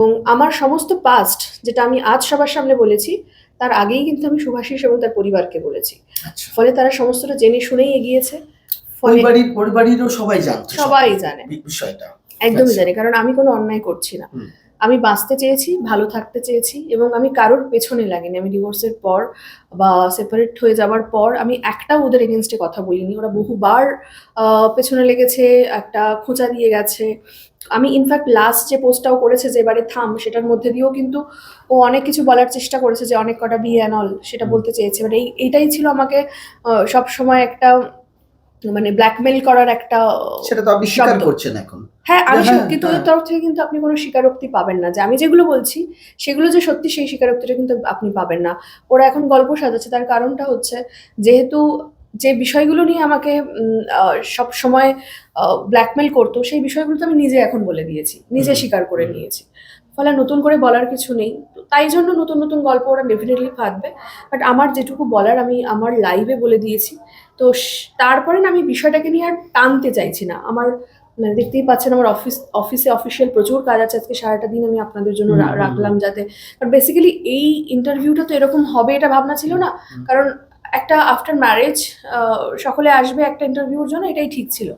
এবং আমার সমস্ত পাস্ট যেটা আমি আজ সবার সামনে বলেছি, তার আগেই কিন্তু আমি শুভাশিস এবং তার পরিবারকে বলেছি। আচ্ছা। ফলে তারা সমস্তটা জেনে শুনেই এগিয়েছে। ফলে পরিবারেরও সবাই জানতো সবাই জানে। বিষয়টা। একদমই আচ্ছা। জানে। কারণ আমি কোনো অন্যায় করছি না। হুম। আমি বাঁচতে চেয়েছি, ভালো থাকতে চেয়েছি এবং আমি কারোর পেছনে লাগিনি। আমি ডিভোর্সের পর বা সেপারেট হয়ে যাওয়ার পর আমি একটাও ওদের এগেইনস্টে কথা বলিনি। ওরা বহুবার আ পেছনে লেগেছে, একটা খোঁচা দিয়ে গেছে। আমি ইনফ্যাক্ট লাস্ট যে পোস্টটাও করেছে যে এবারে থাম, সেটার মধ্যে দিয়েও কিন্তু ও অনেক কিছু বলার চেষ্টা করেছে যে অনেক কটা বিয়ে অ্যান্ড অল সেটা বলতে চেয়েছে। বাট এইটাই ছিল আমাকে সবসময় একটা মানে ব্ল্যাকমেইল করার একটা সেটা তো আপনি স্বীকার শব্দ। করছেন এখন। হ্যাঁ, আমি হ্যাঁ, কিন্তু হ্যাঁ। ওদের তরফ থেকে কিন্তু আপনি কোনো স্বীকারোক্তি পাবেন না। যে আমি যেগুলো বলছি, সেগুলো যে সত্যি সেই স্বীকারোক্তিটা কিন্তু আপনি পাবেন না। ওরা এখন গল্প সাজাচ্ছে, তার কারণটা হচ্ছে যেহেতু যে বিষয়গুলো নিয়ে আমাকে সবসময় ব্ল্যাকমেইল করতো, সেই বিষয়গুলো তো আমি নিজে এখন বলে দিয়েছি। নিজে স্বীকার করে নিয়েছি। ফলে নতুন করে বলার কিছু নেই। তো তাই জন্য নতুন, নতুন গল্প ওরা ডেফিনিটলি পাতবে। বাট আমার যেটুকু বলার আমি আমার লাইভে বলে দিয়েছি। তো তারপরে না আমি বিষয়টাকে নিয়ে আর টানতে চাইছি না। আমার মানে দেখতেই পাচ্ছেন আমার অফিসে অফিসিয়াল প্রচুর কাজ আছে। আজকে সারাটা দিন আমি আপনাদের জন্য রাখলাম যাতে, বাট বেসিক্যালি এই ইন্টারভিউটা তো এরকম হবে এটা ভাবনা ছিল না। কারণ একটা আফটার ম্যারেজ সকলে আসবে একটা ইন্টারভিউর জন্য, এটাই ঠিক ছিল।